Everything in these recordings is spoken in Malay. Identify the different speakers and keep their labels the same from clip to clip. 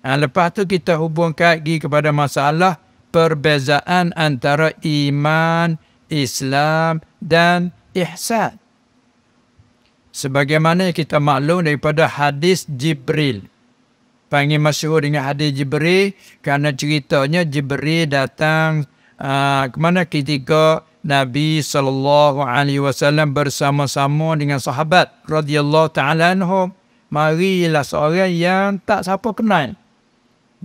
Speaker 1: Lepas tu kita hubungkan lagi kepada masalah perbezaan antara iman, Islam dan ihsan. Sebagaimana kita maklum daripada hadis Jibril. Panggil masyhur dengan hadis Jibril kerana ceritanya Jibril datang ke mana ketika Nabi SAW bersama-sama dengan sahabat radhiyallahu ta'ala anhum. Marilah seorang yang tak siapa kenal.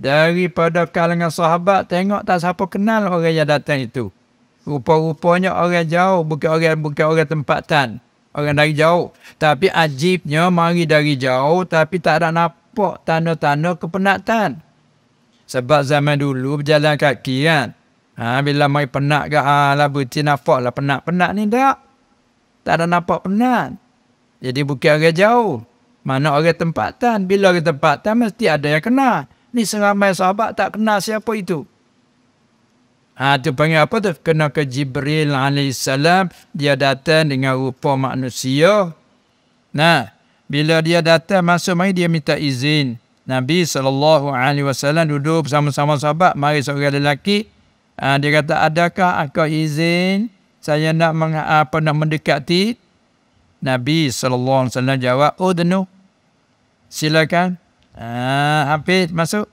Speaker 1: Daripada kalangan sahabat tengok tak siapa kenal orang yang datang itu. Rupa-rupanya orang jauh, bukan orang tempatan. Orang dari jauh. Tapi ajibnya mari dari jauh tapi tak ada nampak tanda-tanda kepenatan. Sebab zaman dulu berjalan kaki kan. Bila mari penat ke lah berhenti nampak lah penat-penat ni tak. Tak ada nampak penat. Jadi bukan orang jauh. Mana orang tempatan. Bila orang tempatan mesti ada yang kenal. Ni seramai sahabat tak kenal siapa itu. Itu panggil apa tu? Kena ke Jibril AS. Dia datang dengan rupa manusia. Nah, bila dia datang masuk mari dia minta izin. Nabi SAW duduk bersama-sama sahabat. Mari seorang lelaki. Dia kata, adakah akak izin saya nak mendekati? Nabi SAW jawab, udnu. Silakan. Habis masuk.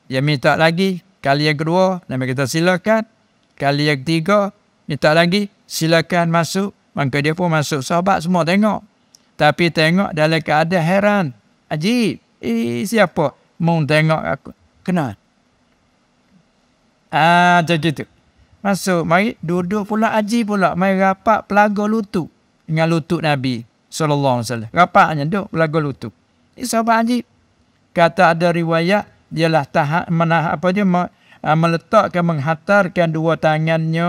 Speaker 1: Dia minta lagi. Kali yang kedua, Nabi kata silakan. Kali yang ketiga, minta lagi. Silakan masuk. Maka dia pun masuk. Sahabat semua tengok. Tapi tengok dalam keadaan heran. Ajib. Siapa? Mau tengok aku. Kenal. Macam gitu. Masuk. Mari duduk pula ajib pula. Mari rapat pelaga lutut. Dengan lutut Nabi SAW. Rapatnya duduk pelaga lutut. Ini sahabat ajib. Kata ada riwayat, dialah meletakkan, menghantarkan dua tangannya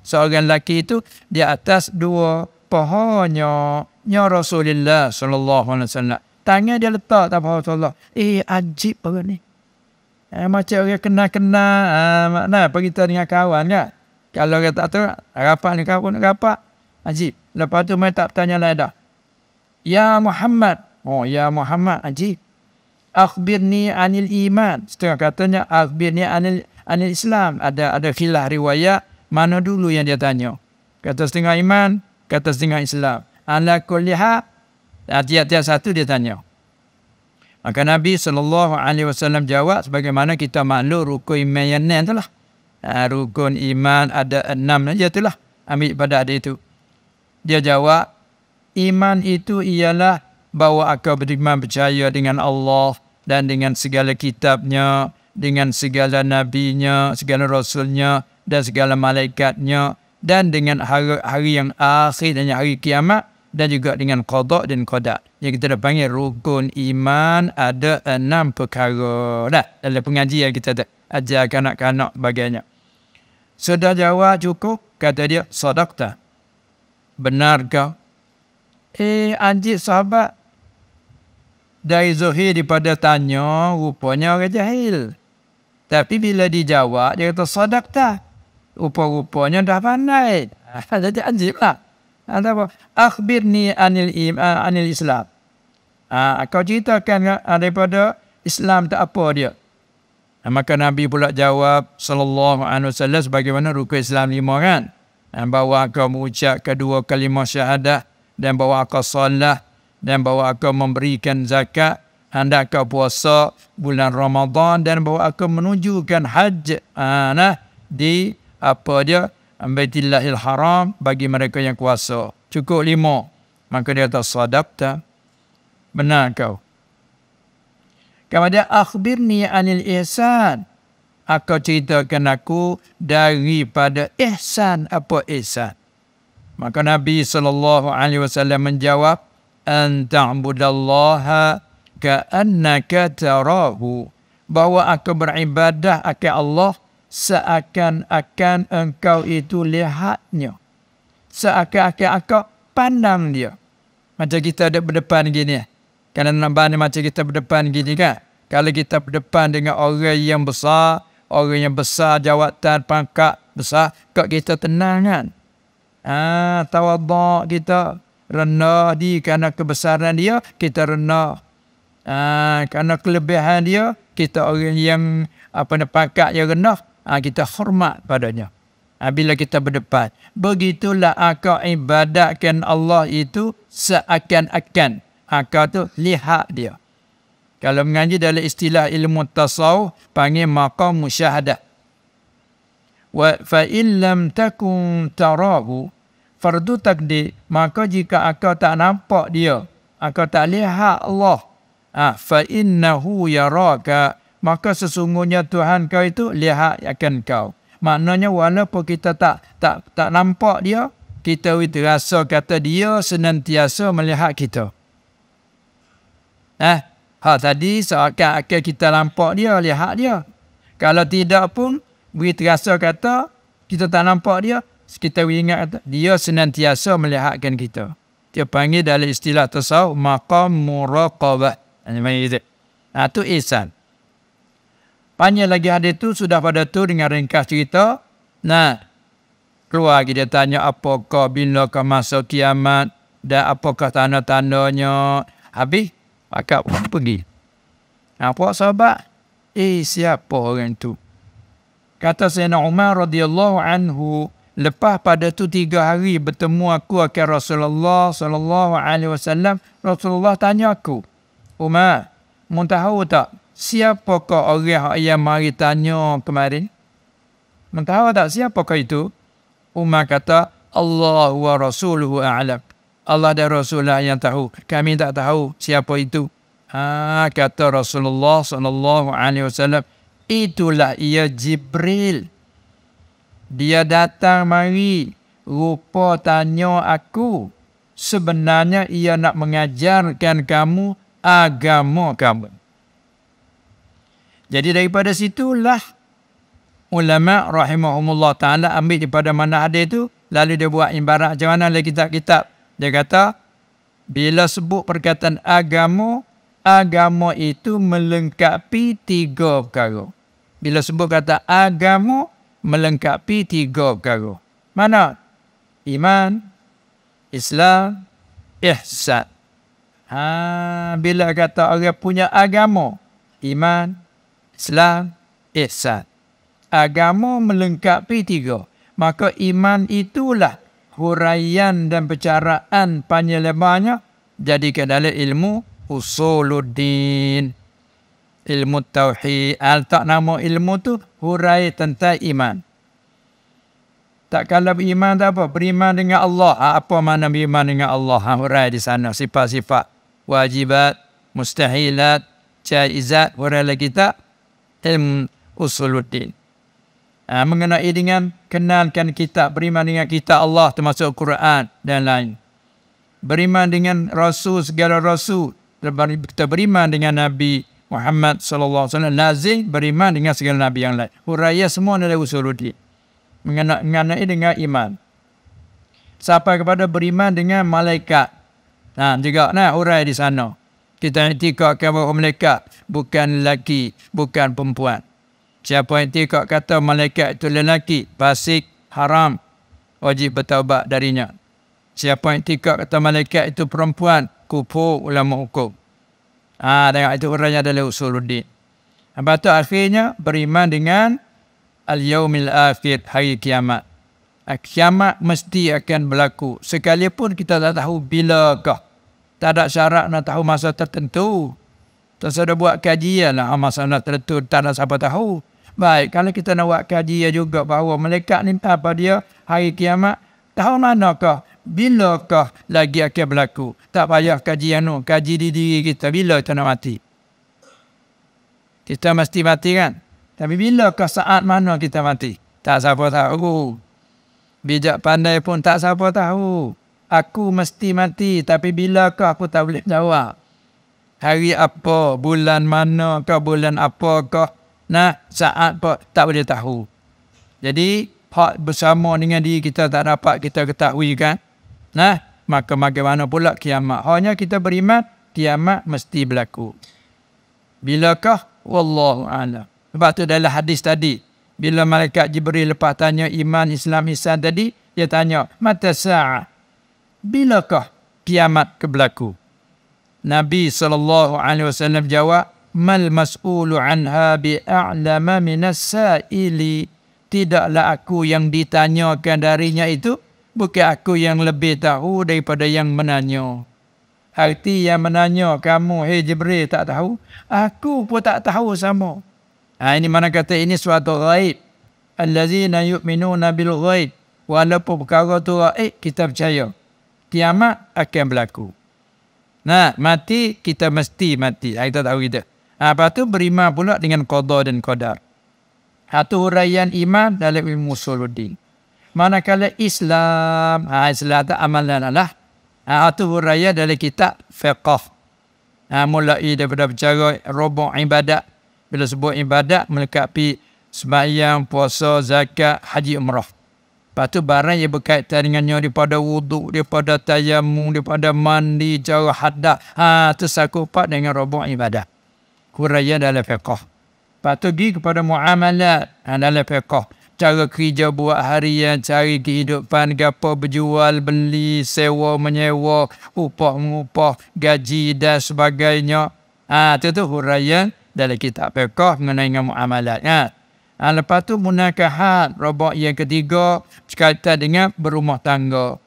Speaker 1: seorang lelaki itu di atas dua pahanya Rasulullah SAW. Tangan dia letak atas paha Rasulullah. Ajib orang ni. Macam orang kenal-kenal. Pergi dengan kawan kan. Kalau orang tak tahu, rapat ni kawan, rapat. Ajib. Lepas tu mereka tak bertanya lain dah. Ya Muhammad. Ya Muhammad. Ajib. Akhbirni anil iman. Setengah katanya akhbirni anil Islam. Ada khilaf riwayat mana dulu yang dia tanya. Kata setengah iman, kata setengah Islam. Ala kulli hal, tiap-tiap satu dia tanya. Maka Nabi SAW jawab sebagaimana kita maklum rukun iman yang 6 itulah. Rukun iman ada 6 saja itulah. Ambil pada ada itu. Dia jawab, iman itu ialah bahawa aku beriman percaya dengan Allah dan dengan segala kitabnya, dengan segala nabinya, segala rasulnya dan segala malaikatnya dan dengan hari yang akhir dan hari kiamat dan juga dengan qada dan qadar. Yang kita dah panggil rukun iman ada 6 perkara. Dalam pengajian kita dah ajar kanak-kanak bagainya. Sudah jawab cukup, kata dia, sadaqta. Benar kau? Anjir sahabat. Dari Zuhir daripada tanya, rupanya orang jahil. Tapi bila dijawab, dia kata sadaqta. Rupa-rupanya dah pandai. Jadi ajib lah. Akhbirni anil Islam. Kau ceritakan daripada Islam tak apa dia. Maka Nabi pula jawab sallallahu alaihi wasallam sebagaimana rukun Islam 5 kan. Bahawa kau mengucap kedua kalimah syahadah dan bahawa kau solat dan bahawa aku memberikan zakat, hendak kau puasa bulan Ramadan dan bahawa aku menunjukkan haj di Baitillahil Haram bagi mereka yang kuasa. Cukup 5. Maka dia kata sadaqta. Benar kau. Kemudian akhbirni anil ihsan. Aku ceritakan aku daripada ihsan. Apa ihsan? Maka Nabi SAW menjawab, an ta'budallaha ka'annaka tarahu. Bahawa aku beribadah akan Allah seakan-akan engkau itu lihatnya. Seakan-akan aku pandang dia. Macam kita ada berdepan gini. Kerana nampak macam kita berdepan gini kan. Kalau kita berdepan dengan orang yang besar jawatan pangkat besar, kok kita tenang kan. Tawaduk kita rendah di kerana kebesaran dia, kita rendah. Kerana kelebihan dia, kita orang yang pangkat yang rendah, kita hormat padanya. Bila kita berdepan. Begitulah akal ibadatkan Allah itu seakan-akan. Akal tu lihat dia. Kalau mengaji dalam istilah ilmu tasawuf, panggil maqam musyahadah. Wa fa in lam takun tarahu fardu takdir, maka jika akal tak nampak dia, akal tak lihat Allah, fa innahu yaraka, maka sesungguhnya Tuhan kau itu lihat akan kau. Maknanya walaupun kita tak nampak dia, kita itu rasa kata dia senantiasa melihat kita. Tadi seakan-akan kita nampak dia, lihat dia. Kalau tidak pun, begitu rasa kata kita tak nampak dia, kita ingat kata dia senantiasa melihatkan kita. Dia panggil dalam istilah tasawuf maqam muraqabah. Itu ihsan. Panjang lagi hadis itu sudah pada tu dengan ringkas cerita. Keluar lagi dia tanya apakah bilakah masa kiamat dan apakah tanda-tandanya. Habis, akak pun pergi. Apa sahabat? Siapa orang tu? Kata Sayyidina Umar radhiyallahu anhu, lepas pada tu 3 hari bertemu aku akan Rasulullah sallallahu alaihi wasallam. Rasulullah tanya aku, Umar, mau tahu tak siapakah orang yang mari tanya kemarin? Mau tahu tak siapakah itu? Umar kata, Allah wa rasuluhu a'lam. Allah dan Rasulullah yang tahu. Kami tak tahu siapa itu. Kata Rasulullah sallallahu alaihi wasallam, itulah ia Jibril. Dia datang mari, rupa tanya aku. Sebenarnya ia nak mengajarkan kamu agama kamu. Jadi daripada situlah ulama rahimahumullah ta'ala ambil daripada mana ada itu, lalu dia buat ibarat macam mana dalam kitab-kitab. Dia kata, bila sebut perkataan agama, agama itu melengkapi 3 perkara. Bila sebut kata agama, melengkapi 3 perkara. Mana? Iman, Islam, ihsan. Bila kata orang punya agama, iman, Islam, ihsan. Agama melengkapi 3. Maka iman itulah huraian dan percaraan panjang lebarnya jadikan dalam ilmu usuluddin. Ilmu tauhid. Tak nama ilmu tu hurai tentang iman. Tak kalau beriman tak apa. Beriman dengan Allah. Apa makna beriman dengan Allah? Hurai di sana. Sifat-sifat. Wajibat, mustahilat, jaizat. Hurai lagi tak? Ilmu usuluddin. Mengenai dengan kenalkan kitab. Beriman dengan kitab Allah termasuk Quran dan lain. Beriman dengan Rasul, segala Rasul. Kita beriman dengan Nabi Muhammad sallallahu alaihi wasallam. Lazim beriman dengan segala Nabi yang lain. Huraya semua adalah usuluddin. Mengenai dengan iman. Sampai kepada beriman dengan malaikat. Juga hurai di sana. Kita i'tikadkan bahawa malaikat bukan lelaki, bukan perempuan. Siapa yang i'tikad kata malaikat itu lelaki, fasik, haram, wajib bertaubat darinya. Siapa yang i'tikad kata malaikat itu perempuan, kufur ulama hukum. Tengok itu urainya adalah usuluddin. Lepas tu akhirnya beriman dengan al-yaumil akhir, hari kiamat. Kiamat mesti akan berlaku. Sekalipun kita tak tahu bilakah. Tak ada syarat nak tahu masa tertentu. Terus ada buat kajian lah masa tertentu, tak ada siapa tahu. Baik, kalau kita nak buat kajian juga bahawa malaikat ni apa dia hari kiamat, tahu manakah? Bilakah lagi akan berlaku? Tak payah kajian tu, kaji di diri kita. Bila kita nak mati? Kita mesti mati kan? Tapi bilakah saat mana kita mati? Tak siapa tahu. Bijak pandai pun tak siapa tahu. Aku mesti mati, tapi bilakah aku tak boleh jawab. Hari apa, bulan manakah, bulan apakah, saat apa, tak boleh tahu. Jadi, hak bersama dengan diri kita tak dapat kita ketahui kan? Maka bagaimana pula kiamat? Hanya kita beriman, kiamat mesti berlaku. Bilakah? Wallahu a'lam. Sebab tu dalam hadis tadi, bila malaikat Jibril lepas tanya iman, Islam, ihsan tadi, dia tanya, mata sa'ah? Bilakah kiamat berlaku? Nabi SAW jawab, mal mas'ulu anha bi'a'lama minas sa'ili. Tidaklah aku yang ditanyakan darinya itu, bukan aku yang lebih tahu daripada yang menanya. Arti yang menanya kamu, hei Jibril, tak tahu, aku pun tak tahu sama. Ini mana kata ini suatu ghaib. Allazina yu'minuna bil ghaib. Walaupun perkara tu gaib, kita percaya. Kiamat akan berlaku. Nah, mati, kita mesti mati. Kita tahu kita. Lepas tu beriman pula dengan qada dan qadar. Satu huraian iman dalam ilmu usuluddin. Manakala Islam, Islam tak amalan lah. Satu huraian dalam kitab fiqh. Mulai daripada bicara rubuk ibadat. Bila sebut ibadat, melengkapi sembahyang, puasa, zakat, haji, umrah. Lepas tu barang yang berkaitan dengannya daripada wuduk, daripada tayamum, daripada mandi, cara hadas. Tu sakupat dengan rubuk ibadat. Huraian dalam fiqh. Lepas tu pergi kepada muamalat dalam fiqh. Cara kerja buat harian, cari kehidupan, gapo berjual, beli, sewa, menyewa, upah, mengupah, gaji dan sebagainya. Tu huraian dalam kitab fiqh mengenai dengan muamalat. Lepas tu munakahat, robok yang ketiga berkaitan dengan berumah tangga.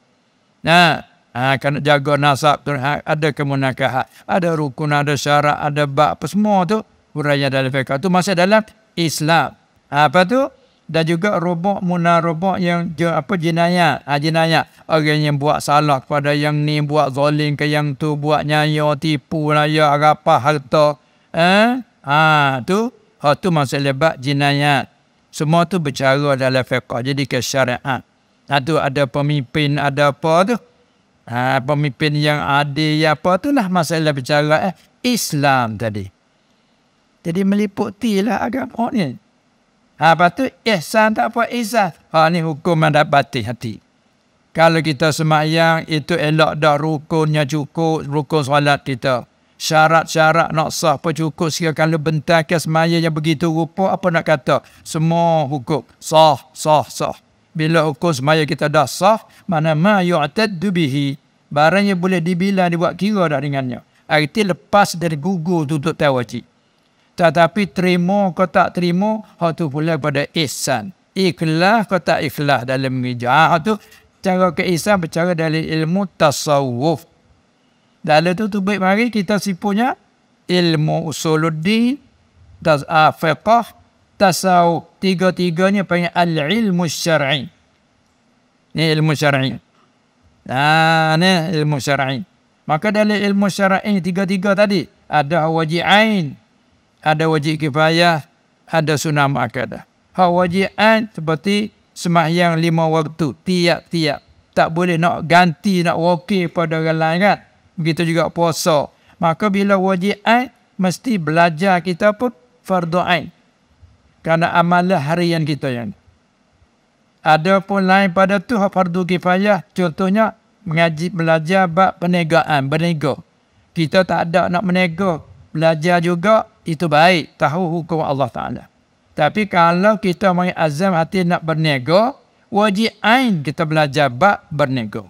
Speaker 1: Kena jaga nasab tu, ada kemunakahat, ada rukun, ada syarat, ada bab, apa semua tu huraian dalam fiqh tu masih dalam Islam. Apa tu? Dan juga robok munarobok yang jenayat. Jenayat. Orang yang buat salah kepada yang ni, buat zalim ke yang tu, buat nyaya, tipu, naya, rapah, harta. Tu masih lebat jenayat. Semua tu bercara dalam fiqh. Jadi ke syariat. Tu ada pemimpin, ada apa tu? Pemimpin yang adil, yang apa tu lah masalah bercara Islam tadi. Jadi meliputilah agama ni. Lepas tu ihsan tak apa ihsan. Ni hukum yang dapat hati. Kalau kita sembahyang itu elok dah rukunnya cukup, rukun solat kita. Syarat-syarat nak sah apa cukup sekali. Kalau bentar ke sembahyang yang begitu rupa, apa nak kata? Semua hukum sah. Bila hukum sembahyang kita dah sah, mana ma yu'taddu bihi. Barang yang boleh dibilang, dibuat kira dah dengannya. Arti lepas dari gugur tutup tawajib. Tetapi terima kau tak terima, hak tu pula pada ihsan. Ikhlas kau tak ikhlas dalam mengejar. Hak tu cara ke ihsan bercara dari ilmu tasawuf. Dalam tu baik mari kita sipunya ilmu usuluddin, fiqh, tasawuf. Tiga-tiganya panggil al-ilmu syar'i. Ni ilmu syar'i. Ni ilmu syar'i. Maka dalam ilmu syar'i tiga-tiga tadi ada wajib ain, ada wajib kifayah, ada sunnah muakkadah. Hak wajib ain seperti sembahyang 5 waktu tiap-tiap. Tak boleh nak ganti, nak wakil pada orang lain kan. Begitu juga puasa. Maka bila wajib ain mesti belajar kita pun fardu ain. Kerana amalan harian kita yang. Ada pun lain pada tu fardu kifayah. Contohnya mengaji belajar bab perniagaan, berniaga. Kita tak ada nak menego, belajar juga itu baik, tahu hukum Allah Ta'ala. Tapi kalau kita main azam hati nak berniaga, wajib ain kita belajar bab berniaga.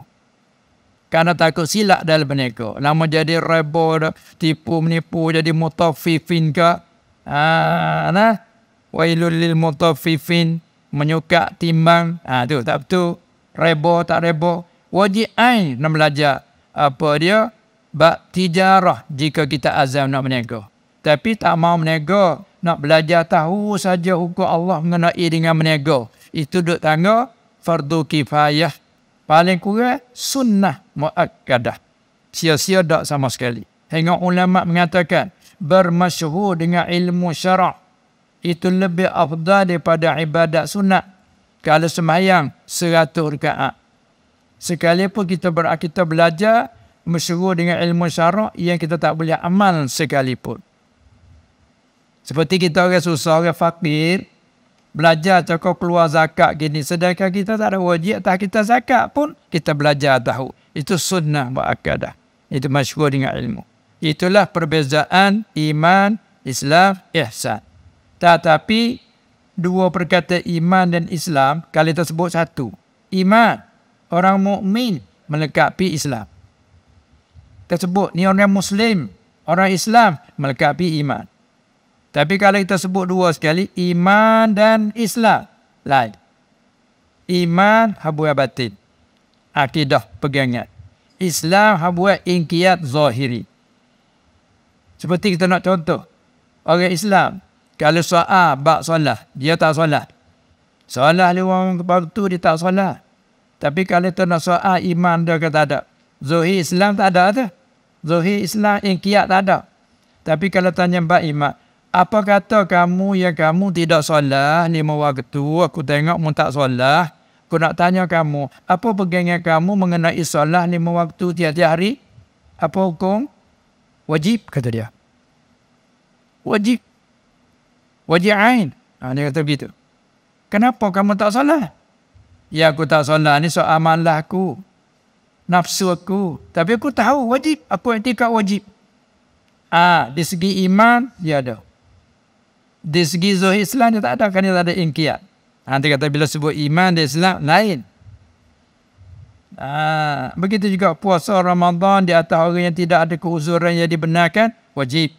Speaker 1: Karena takut silap dalam berniaga. Lama jadi reba, tipu menipu, jadi mutaffifin ke. Wailul lil mutaffifin, menyuka timbang. Tu tak betul. Reba tak reba. Wajib ain nak belajar apa dia? Bab tijarah jika kita azam nak berniaga. Tapi tak mau berniaga, nak belajar tahu saja hukum Allah mengenai dengan berniaga. Itu duk tangga fardu kifayah. Paling kurang sunnah muakkadah. Sia-sia tak sama sekali. Hingga ulama mengatakan bermasyhur dengan ilmu syarak itu lebih afdal daripada ibadat sunat. Kalau sembahyang 100 rakaat. Sekalipun kita belajar masyhur dengan ilmu syarak yang kita tak boleh amal sekalipun. Seperti kita orang susah, orang fakir, belajar cakap keluar zakat gini. Sedangkan kita tak ada wajib atas kita zakat pun, kita belajar tahu. Itu sunnah muakkadah. Itu masyhur dengan ilmu. Itulah perbezaan iman, Islam, ihsan. Tetapi, dua perkataan iman dan Islam, kalau kita sebut satu. Iman, orang mukmin melengkapi Islam. kita sebut ni orang Muslim, orang Islam, melengkapi iman. Tapi kalau kita sebut dua sekali, iman dan Islam, lain. Iman habuah batin, akidah pegangan. Islam habuah ingkiyat zahiri. Seperti kita nak contoh, orang Islam, kalau soal bak solat, dia tak solat. Solat lima waktu dia tak solat. Tapi kalau kita nak soal iman dia kata ada. Zahir Islam tak ada tu. Zahir Islam ingkiyat tak ada. Tapi kalau tanya bak iman, apa kata kamu yang kamu tidak solat lima waktu, aku tengok mu tak solat, aku nak tanya kamu, apa pegangan kamu mengenai solat lima waktu tiap-tiap hari? Apa hukum? Wajib, kata dia. Wajib. Wajib ain. Dia kata begitu. Kenapa kamu tak solat? Ya, aku tak solat ni soal amalah aku, nafsu aku. Tapi aku tahu wajib. Aku i'tikad wajib. Di segi iman, dia ada. Di segi zahir Islam, dia tak ada. Kan dia tak ada ingkiyat. Nanti kata bila sebut iman dan Islam, lain. Begitu juga puasa Ramadan di atas orang yang tidak ada keuzuran yang dibenarkan, wajib.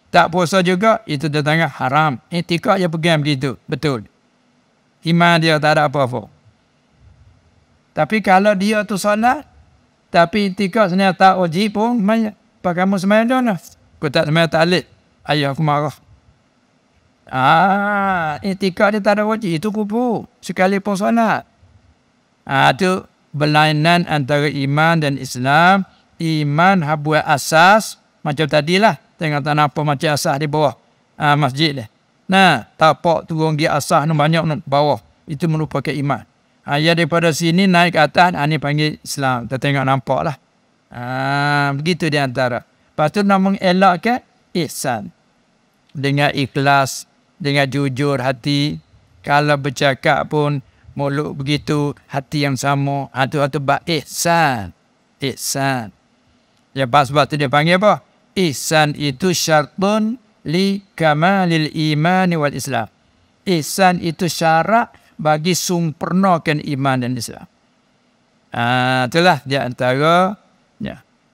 Speaker 1: Tak puasa juga, itu dia tengah haram. I'tikad dia pegang begitu. Betul. Iman dia tak ada apa-apa. Tapi kalau dia tu solat, tapi i'tikad sebenarnya tak wajib pun, apa kamu semayang dah lah? Aku tak semayang taklid. Ayah aku marah. I'tikad dia tak ada wajib. Itu kufur. Sekalipun solat. Itu berlainan antara iman dan Islam. Iman habuat asas. Macam tadilah. Tengok tak nampak macam asas di bawah masjid ni. Tapak turun di asas ni banyak ni bawah. Itu merupakan iman. Ya daripada sini naik ke atas. Ini panggil Islam. Kita tengok nampak lah. Begitu di antara. Lepas tu nak mengelakkan ihsan. Dengan ikhlas. Dengan jujur hati. Kalau bercakap pun mulut begitu, hati yang sama. Itu bab ihsan. Ihsan. Ya sebab tu dia panggil apa? Ihsan itu syartun li kamalil iman wal Islam. Ihsan itu syarat bagi sempurnakan iman dan Islam. Itulah di antara